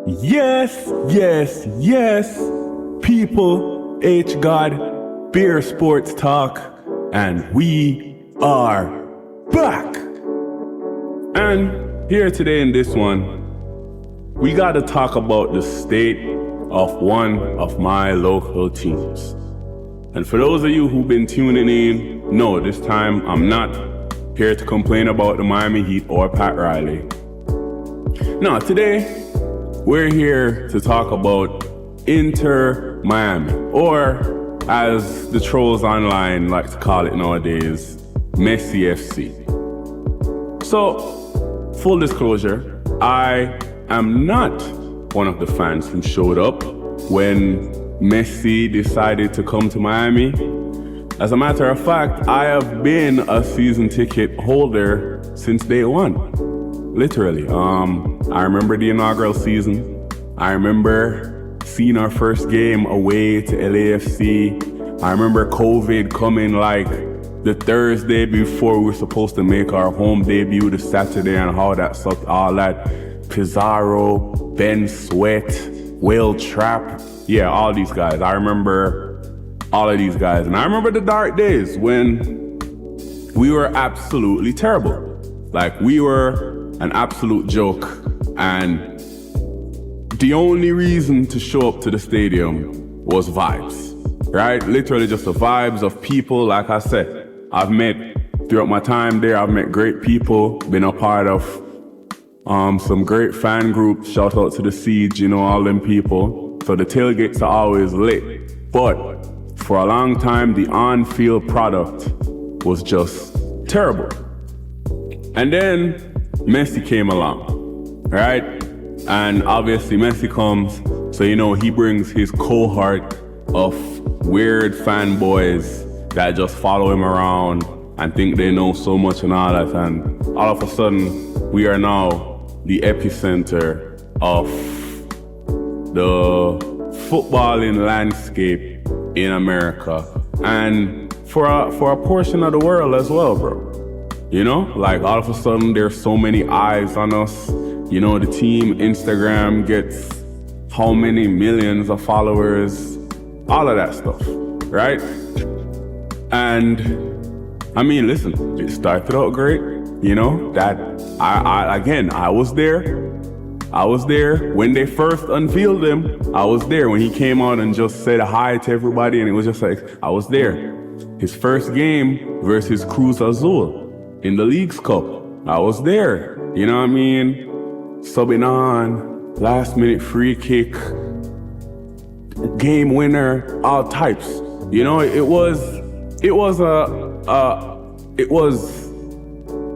Yes, yes, yes, people, H God, Beer Sports Talk, and we are back. And here today in this one, we got to talk about the state of one of my local teams. And for those of you who've been tuning in, no, this time I'm not here to complain about the Miami Heat or Pat Riley. No, today we're here to talk about Inter Miami, or as the trolls online like to call it nowadays, Messi FC. So, full disclosure, I am not one of the fans who showed up when Messi decided to come to Miami. As a matter of fact, I have been a season ticket holder since day one. Literally. I remember the inaugural season. I remember seeing our first game away to LAFC. I remember COVID coming like the Thursday before we were supposed to make our home debut, the Saturday, and how that sucked, all that. Pizarro, Ben Sweat, Will Trapp. Yeah, all these guys. I remember all of these guys. And I remember the dark days when we were absolutely terrible. Like, we were an absolute joke, and the only reason to show up to the stadium was vibes, right? Literally just the vibes of people. Like I said, I've met throughout my time there, I've met great people, been a part of some great fan groups. Shout out to the Siege, all them people. So the tailgates are always lit. But for a long time, the on-field product was just terrible. And then Messi came along, right? And obviously Messi comes, so he brings his cohort of weird fanboys that just follow him around and think they know so much and all that, and all of a sudden we are now the epicenter of the footballing landscape in America, and for a portion of the world as well, bro. Like all of a sudden there's so many eyes on us. The team Instagram gets how many millions of followers, all of that stuff, right? And I mean, listen, it started out great, that I was there when they first unveiled him. I was there when he came out and just said hi to everybody, and it was just like, I was there. His first game versus Cruz Azul in the Leagues Cup, I was there. You know what I mean? Subbing on, last minute free kick, game winner, all types. It was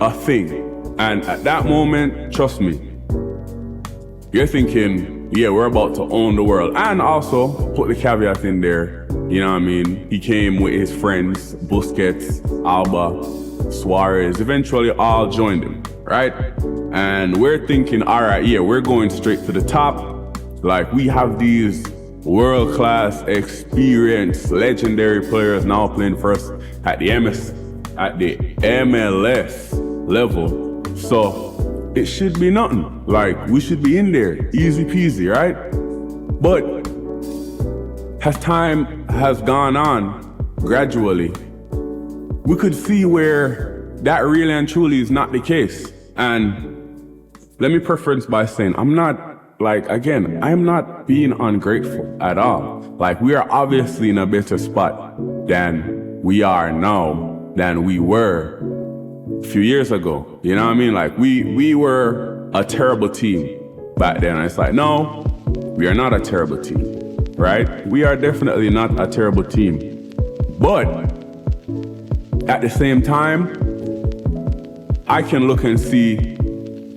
a thing. And at that moment, trust me, you're thinking, yeah, we're about to own the world. And also, put the caveat in there, you know what I mean? He came with his friends, Busquets, Alba, Suarez, eventually all joined him, right? And we're thinking, all right, yeah, we're going straight to the top. Like, we have these world-class, experienced, legendary players now playing for us at the MLS level. So it should be nothing. Like, we should be in there, easy peasy, right? But as time has gone on, gradually, we could see where that really and truly is not the case. And let me preference by saying, I'm not being ungrateful at all. Like, we are obviously in a better spot than we are now, than we were a few years ago. You know what I mean? Like, we were a terrible team back then. It's like, no, we are not a terrible team, right? We are definitely not a terrible team. But at the same time, I can look and see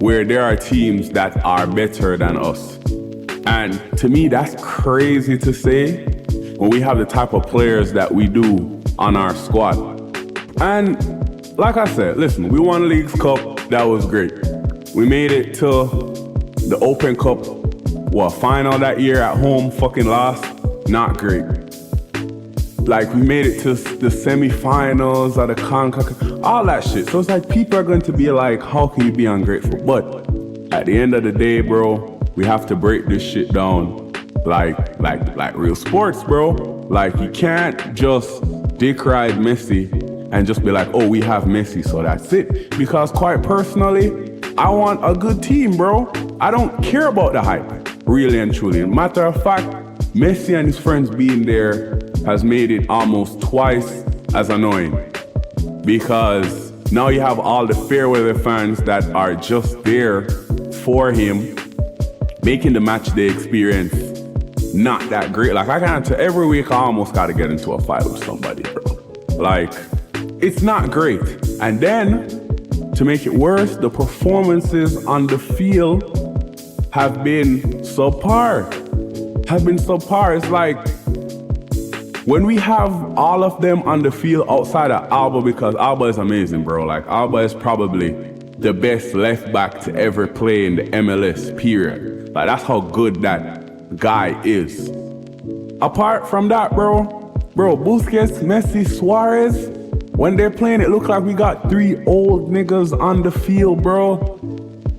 where there are teams that are better than us. And to me, that's crazy to say when we have the type of players that we do on our squad. And like I said, listen, we won Leagues Cup, that was great. We made it to the Open Cup, final that year at home, fucking lost, not great. Like, we made it to the semifinals of the CONCACAF, all that shit. So it's like, people are going to be like, how can you be ungrateful? But at the end of the day, bro, we have to break this shit down like real sports, bro. Like, you can't just dick ride Messi and just be like, oh, we have Messi, so that's it. Because quite personally, I want a good team, bro. I don't care about the hype, really and truly. Matter of fact, Messi and his friends being there has made it almost twice as annoying. Because now you have all the fair weather fans that are just there for him, making the match day experience not that great. Like, I can't tell, every week I almost gotta get into a fight with somebody, bro. Like, it's not great. And then, to make it worse, the performances on the field have been subpar. It's like, when we have all of them on the field outside of Alba, because Alba is amazing, bro. Like, Alba is probably the best left back to ever play in the MLS, period. Like, that's how good that guy is. Apart from that, bro, Busquets, Messi, Suarez, when they're playing, it look like we got 3 old niggas on the field, bro.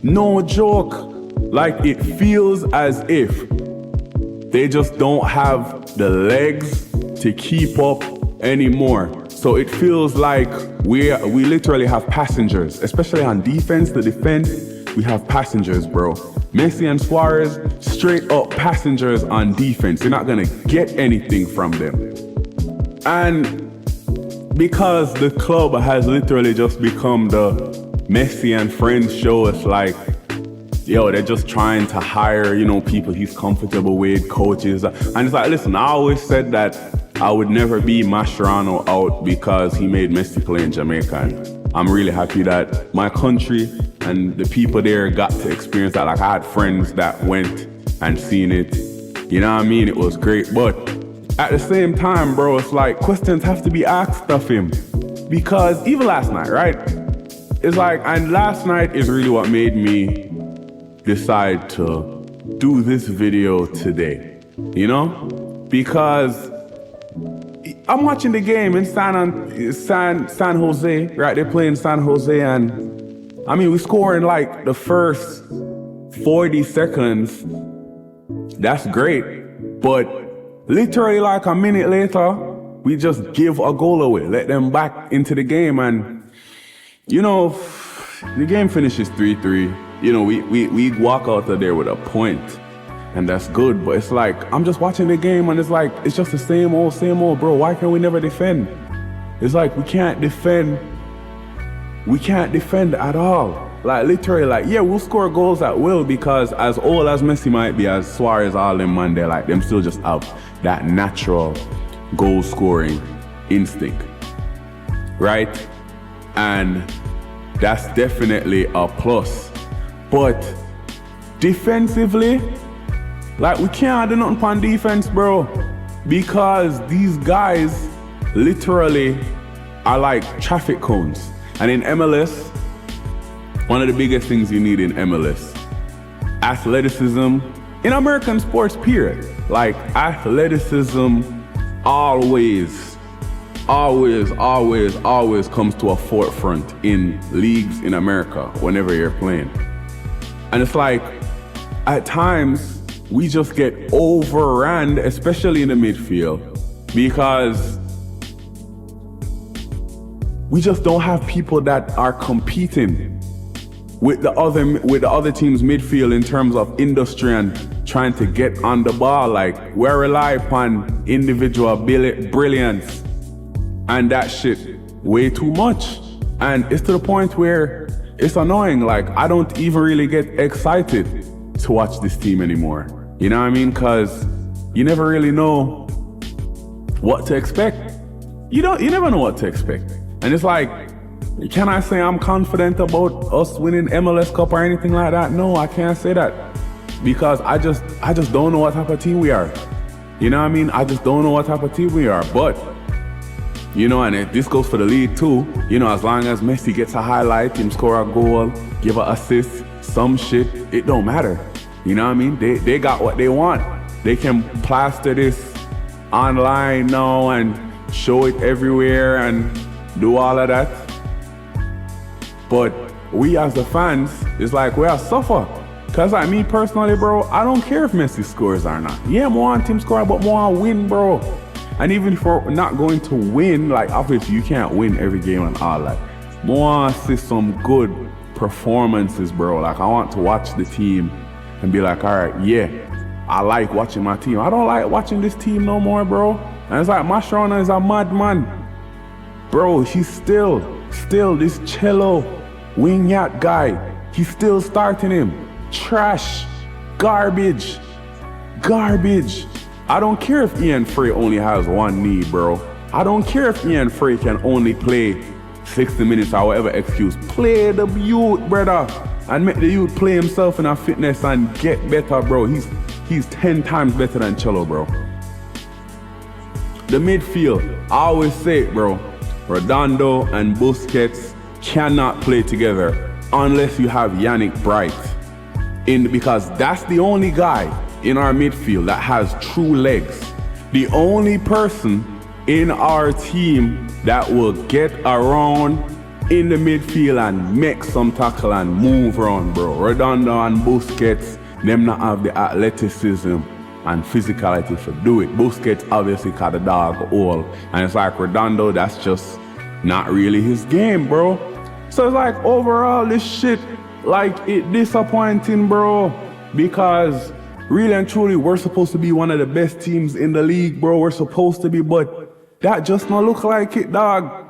No joke. Like, it feels as if they just don't have the legs to keep up anymore. So it feels like we literally have passengers, especially on defense. The defense, we have passengers, bro. Messi and Suarez, straight up passengers on defense. You're not gonna get anything from them. And because the club has literally just become the Messi and Friends show, it's like, yo, they're just trying to hire, people he's comfortable with, coaches. And it's like, listen, I always said that I would never be Mascherano out because he made Messi play in Jamaica. And I'm really happy that my country and the people there got to experience that. Like, I had friends that went and seen it. You know what I mean? It was great. But at the same time, bro, it's like questions have to be asked of him. Because even last night, right? It's like, and last night is really what made me decide to do this video today, because I'm watching the game in San Jose, right? They're playing San Jose, and I mean, we score in like the first 40 seconds. That's great, but literally like a minute later, we just give a goal away, let them back into the game, and the game finishes 3-3. We walk out of there with a point, and that's good. But it's like, I'm just watching the game, and it's like, it's just the same old, bro. Why can't we never defend? It's like, we can't defend at all. Like, literally, like, yeah, we'll score goals at will, because as old as Messi might be, as Suarez, all them, man, they're like, them still just have that natural goal scoring instinct, right? And that's definitely a plus. But defensively, like, we can't do nothing on defense, bro, because these guys literally are like traffic cones. And in MLS, one of the biggest things you need in MLS, athleticism, in American sports, period. Like, athleticism always comes to a forefront in leagues in America whenever you're playing. And it's like, at times, we just get overrun, especially in the midfield, because we just don't have people that are competing with the other team's midfield in terms of industry and trying to get on the ball. Like, we rely upon individual brilliance and that shit way too much. And it's to the point where it's annoying. Like, I don't even really get excited to watch this team anymore. You know what I mean? Because you never really know what to expect. You never know what to expect. And it's like, can I say I'm confident about us winning MLS Cup or anything like that? No, I can't say that, because I just don't know what type of team we are. You know what I mean? I just don't know what type of team we are. But and this goes for the league too. As long as Messi gets a highlight, him score a goal, give an assist, some shit, it don't matter. You know what I mean? They got what they want. They can plaster this online now and show it everywhere and do all of that. But we as the fans, it's like, we are suffer. Cause like me personally, bro, I don't care if Messi scores or not. Yeah, more want him score, but more want win, bro. And even if we're not going to win, like obviously you can't win every game and all that. More want to see some good performances, bro. Like I want to watch the team and be like, all right, yeah, I like watching my team. I don't like watching this team no more, bro. And it's like Mascherano is a madman. Bro, he's still this cello wingyak guy. He's still starting him. Trash. Garbage. I don't care if Ian Frey only has one knee, bro. I don't care if Ian Frey can only play 60 minutes or whatever excuse. Play the youth, brother. And make the youth play himself in a fitness and get better, bro. He's 10 times better than Cello, bro. The midfield, I always say it, bro. Redondo and Busquets cannot play together unless you have Yannick Bright. Because that's the only guy in our midfield that has true legs. The only person in our team that will get around in the midfield and make some tackle and move around, bro. Redondo and Busquets, them not have the athleticism and physicality to do it. Busquets obviously got a dog all, and it's like Redondo, that's just not really his game, bro. So it's like overall this shit, like it disappointing, bro, because really and truly we're supposed to be one of the best teams in the league, bro. We're supposed to be, but that just not look like it, dog.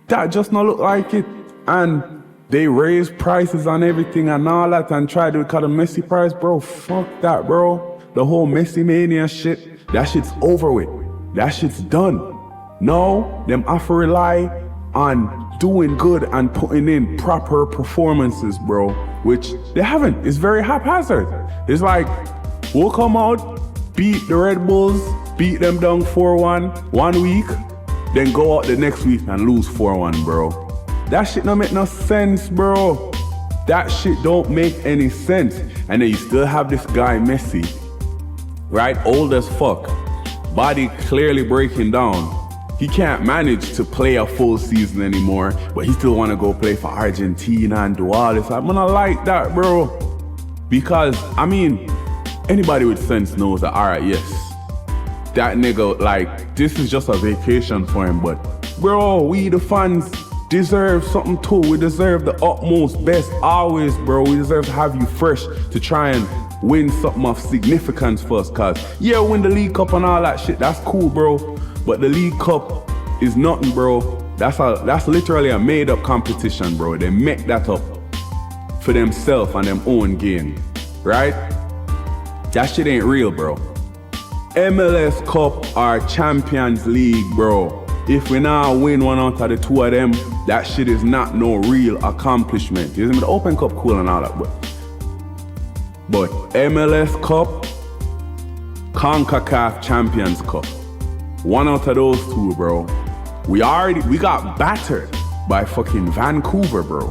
That just not look like it. And they raise prices on everything and all that and try to cut a Messi price, bro. Fuck that, bro. The whole Messi mania shit, that shit's over with. That shit's done. No, them have to rely on doing good and putting in proper performances, bro, which they haven't. It's very haphazard. It's like, we'll come out, beat the Red Bulls, beat them down 4-1 one week, then go out the next week and lose 4-1, bro. That shit don't make no sense, bro. That shit don't make any sense. And then you still have this guy, Messi, right? Old as fuck. Body clearly breaking down. He can't manage to play a full season anymore, but he still want to go play for Argentina and do all this. I'm gonna like that, bro. Because, I mean, anybody with sense knows that, all right, yes, that nigga, like, this is just a vacation for him, but bro, we the fans deserve something too. We deserve the utmost best always, bro. We deserve to have you fresh to try and win something of significance for us, cause yeah, win the League Cup and all that shit, that's cool, bro. But the League Cup is nothing, bro. That's literally a made-up competition, bro. They make that up for themselves and them own gain, right? That shit ain't real, bro. MLS Cup or Champions League, bro. If we now win one out of the two of them, that shit is not no real accomplishment. You know, the Open Cup cool and all that, but MLS Cup, CONCACAF Champions Cup. One out of those two, bro. We got battered by fucking Vancouver, bro.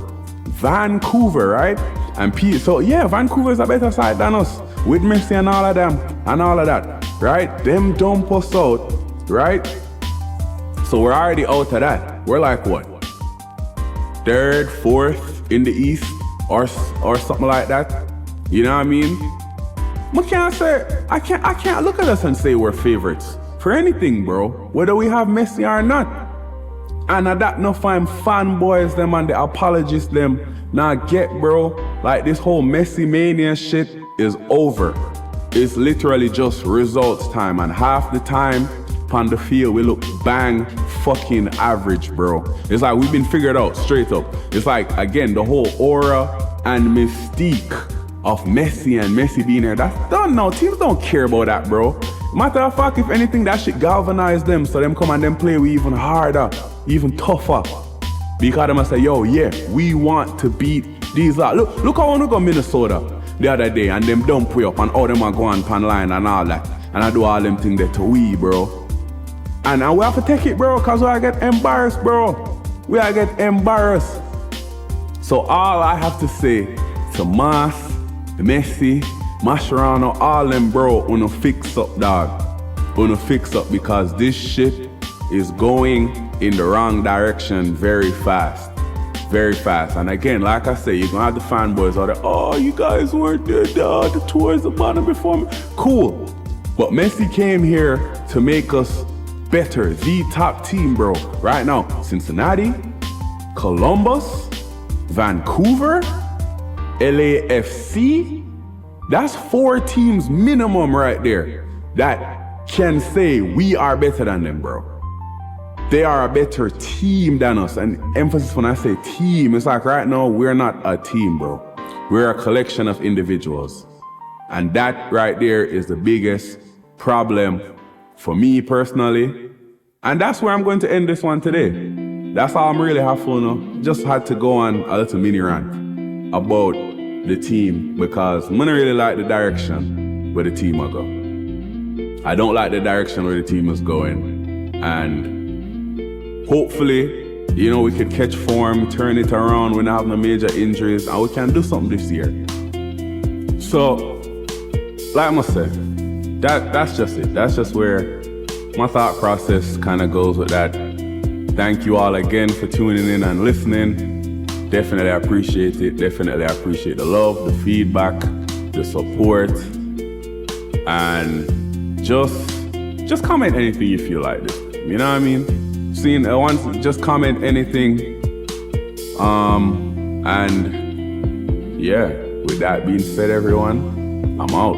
Vancouver, right? And so yeah, Vancouver's a better side than us, with Messi and all of them, and all of that, right? Them dump us out, right? So we're already out of that. We're like what? Third, fourth in the East, or something like that. You know what I mean? I can't look at us and say we're favorites for anything, bro, whether we have Messi or not. And that no fine fanboys them and the apologists them now get, bro, like this whole Messi mania shit is over. It's literally just results time, and half the time on the field we look bang fucking average, bro. It's like we've been figured out straight up. It's like, again, the whole aura and mystique of Messi and Messi being there, that's done now. Teams don't care about that, bro. Matter of fact, if anything, that shit galvanize them, so them come and them play with even harder, even tougher. Because them say, yo, yeah, we want to beat these lot. Look how we go Minnesota the other day, and them dump way up, and all them are going pan line and all that, and I do all them things there to we, bro. And we have to take it, bro, cause we get embarrassed, bro. We get embarrassed. So all I have to say to Messi, Mascherano, all them, bro, wanna fix up, dog. Wanna fix up, because this shit is going in the wrong direction very fast. very fast. And again, like I say, you're gonna have the fanboys out there, oh, you guys weren't there, the towards the bottom before me. Cool. But Messi came here to make us better, the top team, bro. Right now, Cincinnati, Columbus, Vancouver, LAFC, that's 4 teams minimum right there that can say we are better than them, bro. They are a better team than us. And emphasis when I say team, it's like right now, we're not a team, bro. We're a collection of individuals. And that right there is the biggest problem for me personally. And that's where I'm going to end this one today. That's all I'm really have fun now. Just had to go on a little mini rant about the team because I don't really like the direction where the team will go. I don't like the direction where the team is going. And hopefully, you know, we could catch form, turn it around, we're not having no major injuries, and we can do something this year. So, like I said, that's just it. That's just where my thought process kind of goes with that. Thank you all again for tuning in and listening. Definitely appreciate it. Definitely appreciate the love, the feedback, the support, and just comment anything you feel like this. You know what I mean? Just comment anything. And yeah, with that being said, everyone, I'm out.